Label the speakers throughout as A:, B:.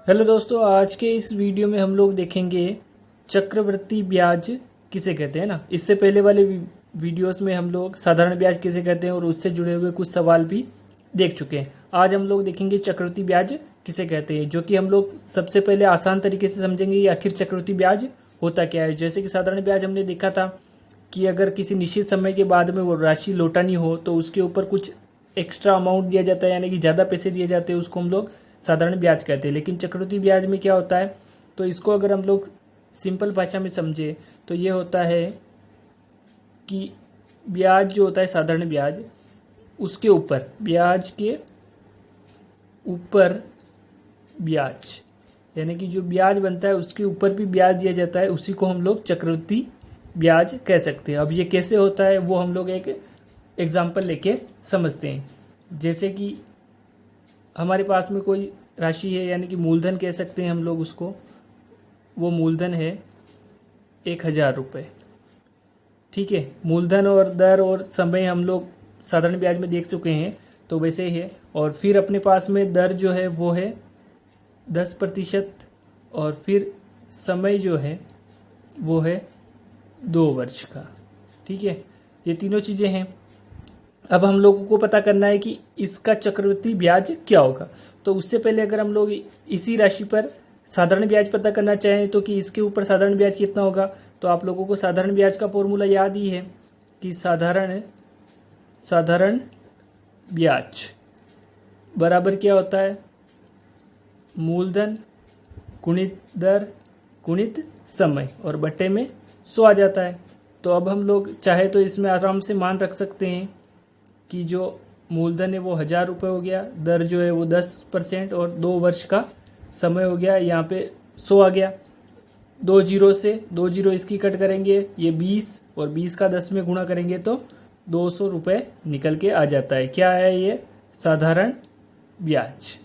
A: Hello दोस्तों, आज के इस वीडियो में हम लोग देखेंगे चक्रवृद्धि ब्याज किसे कहते हैं ना। इससे पहले वाले वीडियोस में हम लोग साधारण ब्याज किसे कहते हैं और उससे जुड़े हुए कुछ सवाल भी देख चुके हैं। आज हम लोग देखेंगे चक्रवृद्धि ब्याज किसे कहते हैं, जो कि हम लोग सबसे पहले आसान तरीके से समझेंगे कि आखिर चक्रवृद्धि ब्याज होता क्या है। जैसे कि साधारण ब्याज हमने देखा था कि अगर किसी निश्चित समय के बाद में वो राशि लौटानी हो तो उसके ऊपर कुछ एक्स्ट्रा अमाउंट दिया जाता है, यानी कि ज़्यादा पैसे दिए जाते हैं, उसको हम लोग साधारण ब्याज कहते हैं। लेकिन चक्रवृद्धि ब्याज में क्या होता है, तो इसको अगर हम लोग सिंपल भाषा में समझे तो ये होता है कि ब्याज जो होता है साधारण ब्याज, उसके ऊपर ब्याज के ऊपर ब्याज, यानी कि जो ब्याज बनता है उसके ऊपर भी ब्याज दिया जाता है, उसी को हम लोग चक्रवृद्धि ब्याज कह सकते हैं। अब ये कैसे होता है वो हम लोग एक एग्जाम्पल लेके समझते हैं। जैसे कि हमारे पास में कोई राशि है, यानी कि मूलधन कह सकते हैं हम लोग उसको। वो मूलधन है 1000 रुपये। ठीक है, मूलधन और दर और समय हम लोग साधारण ब्याज में देख चुके हैं, तो वैसे ही है। और फिर अपने पास में दर जो है वो है 10%, और फिर समय जो है वो है 2 वर्ष का। ठीक है, ये तीनों चीज़ें हैं। अब हम लोगों को पता करना है कि इसका चक्रवृद्धि ब्याज क्या होगा। तो उससे पहले अगर हम लोग इसी राशि पर साधारण ब्याज पता करना चाहें तो कि इसके ऊपर साधारण ब्याज कितना होगा, तो आप लोगों को साधारण ब्याज का फॉर्मूला याद ही है कि साधारण ब्याज बराबर क्या होता है, मूलधन गुणित दर गुणित समय, और बट्टे में 100 आ जाता है। तो अब हम लोग चाहे तो इसमें आराम से मान रख सकते हैं कि जो मूलधन है वो 1000 रुपये हो गया, दर जो है वो 10% और 2 वर्ष का समय हो गया, यहाँ पे 100 आ गया। 2 जीरो से 2 जीरो इसकी कट करेंगे, ये 20, और 20 का 10 में गुणा करेंगे तो 200 रुपये निकल के आ जाता है। क्या है ये, साधारण ब्याज।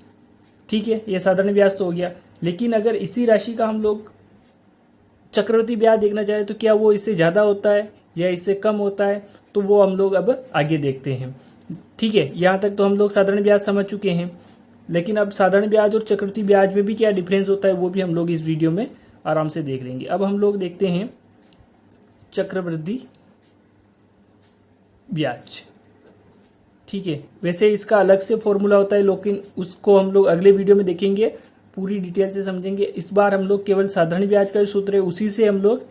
A: ठीक है, ये साधारण ब्याज तो हो गया। लेकिन अगर इसी राशि का हम लोग चक्रवृद्धि ब्याज देखना चाहे तो क्या वो इससे ज़्यादा होता है या इससे कम होता है, तो वो हम लोग अब आगे देखते हैं। ठीक है, यहाँ तक तो हम लोग साधारण ब्याज समझ चुके हैं। लेकिन अब साधारण ब्याज और चक्रवृद्धि ब्याज में भी क्या डिफरेंस होता है वो भी हम लोग इस वीडियो में आराम से देख लेंगे। अब हम लोग देखते हैं चक्रवृद्धि ब्याज। ठीक है, वैसे इसका अलग से फॉर्मूला होता है, लेकिन उसको हम लोग अगले वीडियो में देखेंगे, पूरी डिटेल से समझेंगे। इस बार हम लोग केवल साधारण ब्याज का जो सूत्र है उसी से हम लोग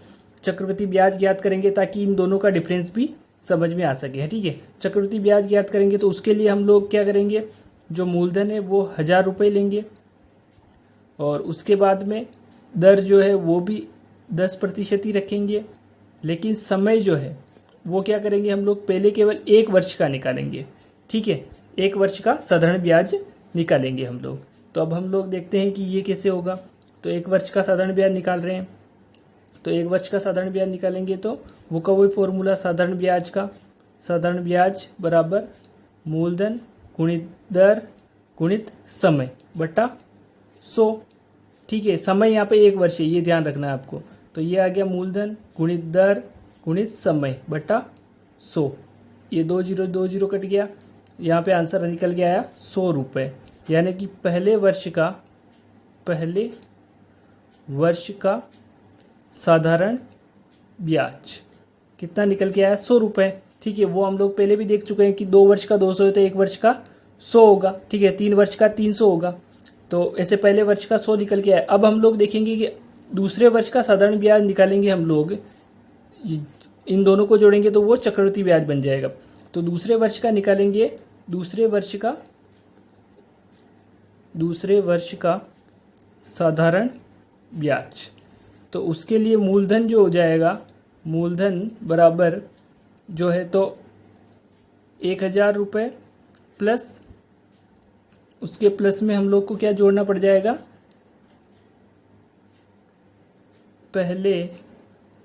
A: चक्रवृद्धि ब्याज ज्ञात करेंगे, ताकि इन दोनों का डिफरेंस भी समझ में आ सके। ठीक है, चक्रवृद्धि ब्याज ज्ञात करेंगे तो उसके लिए हम लोग क्या करेंगे, जो मूलधन है वो 1000 रुपये लेंगे, और उसके बाद में दर जो है वो भी 10% ही रखेंगे। लेकिन समय जो है वो क्या करेंगे, हम लोग पहले केवल 1 वर्ष का निकालेंगे। ठीक है, 1 वर्ष का साधारण ब्याज निकालेंगे हम लोग। तो अब हम लोग देखते हैं कि ये कैसे होगा। तो 1 वर्ष का साधारण ब्याज निकाल रहे हैं, तो 1 वर्ष का साधारण ब्याज निकालेंगे तो वो का वही फॉर्मूला साधारण ब्याज का, साधारण ब्याज बराबर मूलधन गुणित दर गुणित समय बटा 100। ठीक है, समय यहाँ पे 1 वर्ष है, ये ध्यान रखना है आपको। तो ये आ गया मूलधन गुणित दर गुणित समय बटा 100। ये 2 जीरो कट गया, यहाँ पे आंसर निकल के आया 100 रुपये। यानी कि पहले वर्ष का साधारण ब्याज कितना निकल के आया, 100 रुपये। ठीक है, वो हम लोग पहले भी देख चुके हैं कि 2 वर्ष का 200 है तो 1 वर्ष का 100 होगा। ठीक है, 3 वर्ष का 300 होगा। तो ऐसे पहले वर्ष का 100 निकल के आया। अब हम लोग देखेंगे कि दूसरे वर्ष का साधारण ब्याज निकालेंगे हम लोग, इन दोनों को जोड़ेंगे तो वो चक्रवृद्धि ब्याज बन जाएगा। तो दूसरे वर्ष का निकालेंगे, दूसरे वर्ष का साधारण ब्याज। तो उसके लिए मूलधन जो हो जाएगा, मूलधन बराबर जो है तो 1000 रुपये प्लस उसके प्लस में हम लोग को क्या जोड़ना पड़ जाएगा, पहले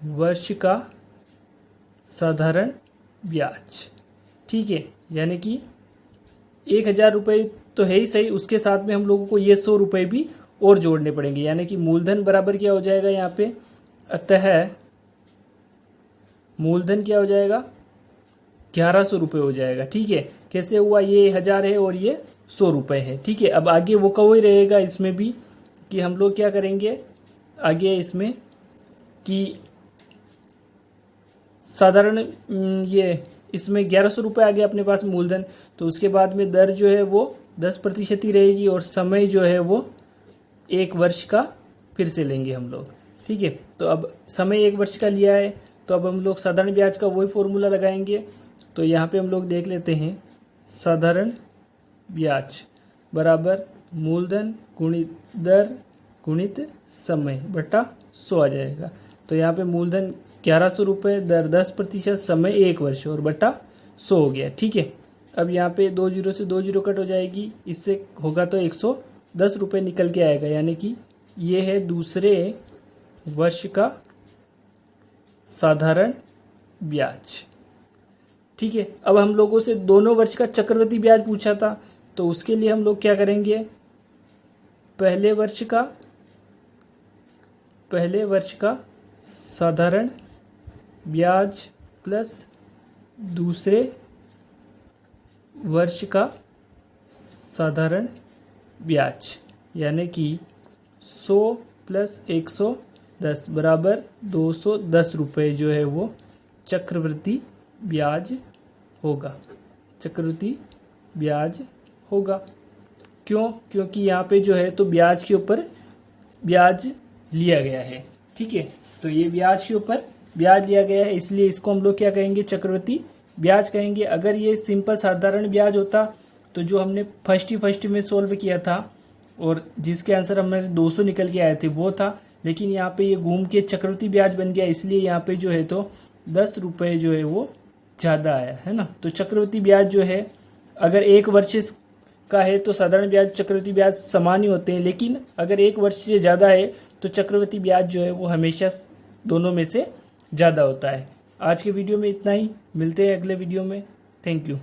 A: वर्ष का साधारण ब्याज। ठीक है, यानी कि 1000 रुपये तो है ही सही, उसके साथ में हम लोगों को ये 100 रुपये भी और जोड़ने पड़ेंगे। यानी कि मूलधन बराबर क्या हो जाएगा यहाँ पे, अतः मूलधन क्या हो जाएगा, 1100 रुपये हो जाएगा। ठीक है, कैसे हुआ, ये 1000 है और ये 100 रुपये है। ठीक है, अब आगे वो का वही रहेगा इसमें भी कि हम लोग क्या करेंगे आगे इसमें कि साधारण ये इसमें 1100 रुपये आ गया अपने पास मूलधन, तो उसके बाद में दर जो है वो 10% ही रहेगी और समय जो है वो 1 वर्ष का फिर से लेंगे हम लोग। ठीक है, तो अब समय 1 वर्ष का लिया है, तो अब हम लोग साधारण ब्याज का वही फॉर्मूला लगाएंगे। तो यहाँ पे हम लोग देख लेते हैं, साधारण ब्याज बराबर मूलधन गुणित दर गुणित समय बटा 100 आ जाएगा। तो यहाँ पे मूलधन 1100 रुपये, दर 10%, समय 1 वर्ष और बटा 100 हो गया। ठीक है, अब यहाँ पे 2 जीरो से 2 जीरो कट हो जाएगी, इससे होगा तो 110 रुपये निकल के आएगा, यानी कि ये है दूसरे वर्ष का साधारण ब्याज। ठीक है, अब हम लोगों से दोनों वर्ष का चक्रवृद्धि ब्याज पूछा था, तो उसके लिए हम लोग क्या करेंगे, पहले वर्ष का साधारण ब्याज प्लस दूसरे वर्ष का साधारण ब्याज, यानी कि 100 प्लस 110 बराबर 210 रुपये जो है वो चक्रवृद्धि ब्याज होगा। चक्रवृद्धि ब्याज होगा क्यों? क्योंकि यहाँ पे जो है तो ब्याज के ऊपर ब्याज लिया गया है। ठीक है, तो ये ब्याज के ऊपर ब्याज लिया गया है, इसलिए इसको हम लोग क्या कहेंगे, चक्रवृद्धि ब्याज कहेंगे। अगर ये सिंपल साधारण ब्याज होता तो जो हमने फर्स्ट में सोल्व किया था और जिसके आंसर हमारे 200 निकल के आए थे वो था, लेकिन यहाँ पे ये घूम के चक्रवृद्धि ब्याज बन गया, इसलिए यहाँ पे जो है तो 10 रुपये जो है वो ज़्यादा आया है ना। तो चक्रवृद्धि ब्याज जो है अगर 1 वर्ष का है तो साधारण ब्याज चक्रवृद्धि ब्याज समान ही होते हैं, लेकिन अगर 1 वर्ष से ज़्यादा है तो चक्रवृद्धि ब्याज जो है वो हमेशा दोनों में से ज़्यादा होता है। आज के वीडियो में इतना ही, मिलते हैं अगले वीडियो में। Thank you.